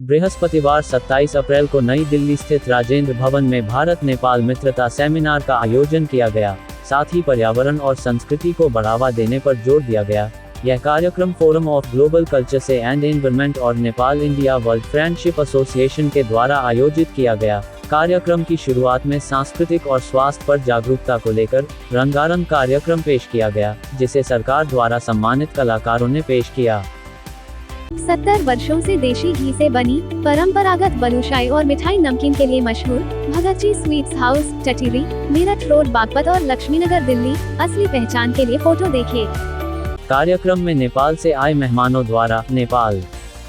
बृहस्पतिवार 27 अप्रैल को नई दिल्ली स्थित राजेंद्र भवन में भारत नेपाल मित्रता सेमिनार का आयोजन किया गया। साथ ही पर्यावरण और संस्कृति को बढ़ावा देने पर जोर दिया गया। यह कार्यक्रम फोरम ऑफ ग्लोबल कल्चर से एंड एनवायरनमेंट और Nepal India world friendship association के द्वारा आयोजित किया गया। कार्यक्रम की शुरुआत में सांस्कृतिक और स्वास्थ्य पर जागरूकता को लेकर रंगारंग कार्यक्रम पेश किया गया, जिसे सरकार द्वारा सम्मानित कलाकारों ने पेश किया। 70 वर्षों से देशी घी से बनी परंपरागत बलूशाही और मिठाई नमकीन के लिए मशहूर Bhagat ji sweets house, Tatiri, Meerut road, Baghpat और लक्ष्मीनगर, दिल्ली असली पहचान के लिए फोटो देखिए। कार्यक्रम में नेपाल से आए मेहमानों द्वारा नेपाल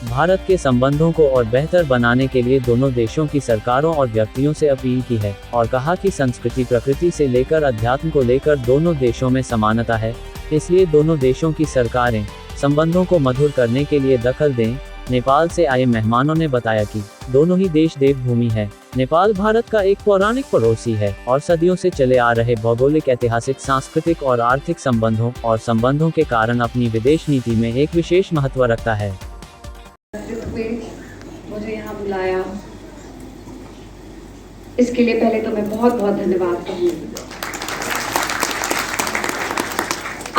भारत के संबंधों को और बेहतर बनाने के लिए दोनों देशों की सरकारों और व्यक्तियों से अपील की है और कहा कि संस्कृति, प्रकृति से लेकर अध्यात्म को लेकर दोनों देशों में समानता है, इसलिए दोनों देशों की सरकारें संबंधों को मधुर करने के लिए दखल दें। नेपाल से आए मेहमानों ने बताया कि दोनों ही देश देवभूमि है। नेपाल भारत का एक पौराणिक पड़ोसी है और सदियों से चले आ रहे भौगोलिक, ऐतिहासिक, सांस्कृतिक और आर्थिक संबंधों के कारण अपनी विदेश नीति में एक विशेष महत्व रखता है। मुझे यहाँ बुलाया, इसके लिए पहले तो मैं बहुत बहुत धन्यवाद कहूँगी।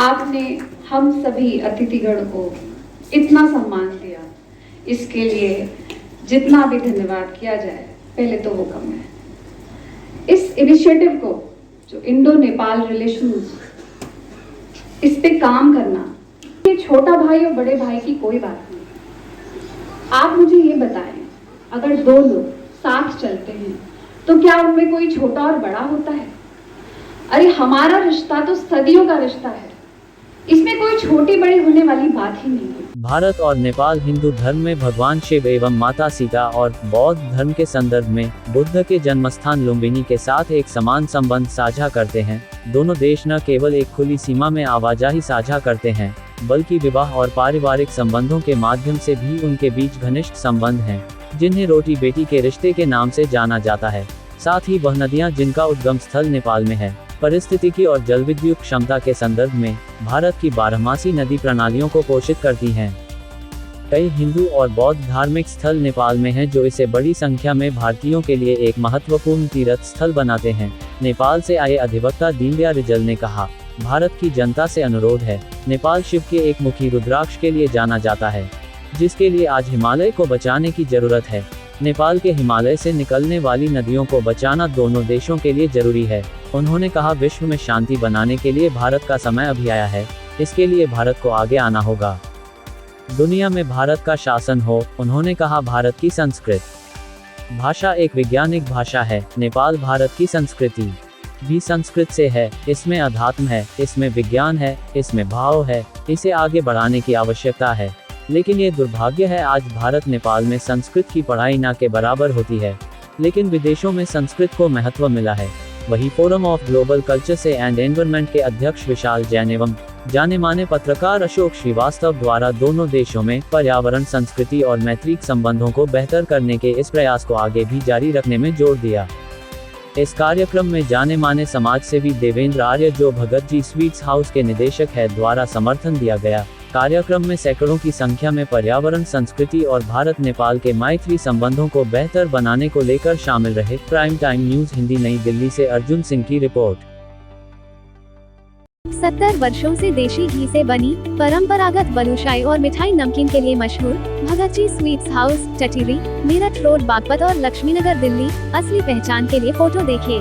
आपने हम सभी अतिथिगण को इतना सम्मान दिया, इसके लिए जितना भी धन्यवाद किया जाए पहले तो वो कम है। इस इनिशिएटिव को, जो इंडो नेपाल रिलेशंस, इस पे काम करना, ये छोटा भाई और बड़े भाई की कोई बात नहीं। आप मुझे ये बताएं, अगर दो लोग साथ चलते हैं तो क्या उनमें कोई छोटा और बड़ा होता है? अरे हमारा रिश्ता तो सदियों का रिश्ता है, इसमें कोई छोटी बड़ी होने वाली बात ही नहीं है। भारत और नेपाल हिंदू धर्म में भगवान शिव एवं माता सीता और बौद्ध धर्म के संदर्भ में बुद्ध के जन्मस्थान लुम्बिनी के साथ एक समान संबंध साझा करते हैं। दोनों देश न केवल एक खुली सीमा में आवाजाही साझा करते हैं, बल्कि विवाह और पारिवारिक संबंधों के माध्यम से भी उनके बीच घनिष्ठ संबंध हैं, जिन्हें रोटी बेटी के रिश्ते के नाम से जाना जाता है। साथ ही वह नदियां जिनका उद्गम स्थल नेपाल में है, परिस्थितिकी और जलविद्युत क्षमता के संदर्भ में भारत की बारहमासी नदी प्रणालियों को पोषित करती हैं। कई हिंदू और बौद्ध धार्मिक स्थल नेपाल में हैं, जो इसे बड़ी संख्या में भारतीयों के लिए एक महत्वपूर्ण तीर्थ स्थल बनाते हैं। नेपाल से आए अधिवक्ता दीनदयाल रिजल ने कहा, भारत की जनता से अनुरोध है, नेपाल शिव के एक मुखी रुद्राक्ष के लिए जाना जाता है, जिसके लिए आज हिमालय को बचाने की जरूरत है। नेपाल के हिमालय से निकलने वाली नदियों को बचाना दोनों देशों के लिए जरूरी है। उन्होंने कहा, विश्व में शांति बनाने के लिए भारत का समय अभी आया है, इसके लिए भारत को आगे आना होगा। दुनिया में भारत का शासन हो। उन्होंने कहा, भारत की संस्कृत भाषा एक वैज्ञानिक भाषा है। नेपाल भारत की संस्कृति भी संस्कृत से है। इसमें अध्यात्म है, इसमें विज्ञान है, इसमें भाव है। इसे आगे बढ़ाने की आवश्यकता है, लेकिन ये दुर्भाग्य है, आज भारत नेपाल में संस्कृत की पढ़ाई ना के बराबर होती है, लेकिन विदेशों में संस्कृत को महत्व मिला है। वही फोरम ऑफ ग्लोबल कल्चर से एंड एनवायरनमेंट के अध्यक्ष विशाल जैन एवं जाने माने पत्रकार अशोक श्रीवास्तव द्वारा दोनों देशों में पर्यावरण, संस्कृति और मैत्रिक संबंधों को बेहतर करने के इस प्रयास को आगे भी जारी रखने में जोर दिया। इस कार्यक्रम में जाने माने समाज सेवी देवेंद्र आर्य, जो भगत जी स्वीट्स हाउस के निदेशक है, द्वारा समर्थन दिया गया। कार्यक्रम में सैकड़ों की संख्या में पर्यावरण, संस्कृति और भारत नेपाल के मैत्री संबंधों को बेहतर बनाने को लेकर शामिल रहे। प्राइम टाइम न्यूज हिंदी, नई दिल्ली से अर्जुन सिंह की रिपोर्ट। 70 वर्षों से देशी घी से बनी परंपरागत बलूशाही और मिठाई नमकीन के लिए मशहूर Bhagat ji sweets house, Tatiri, Meerut road, Baghpat और लक्ष्मीनगर, दिल्ली असली पहचान के लिए फोटो देखिए।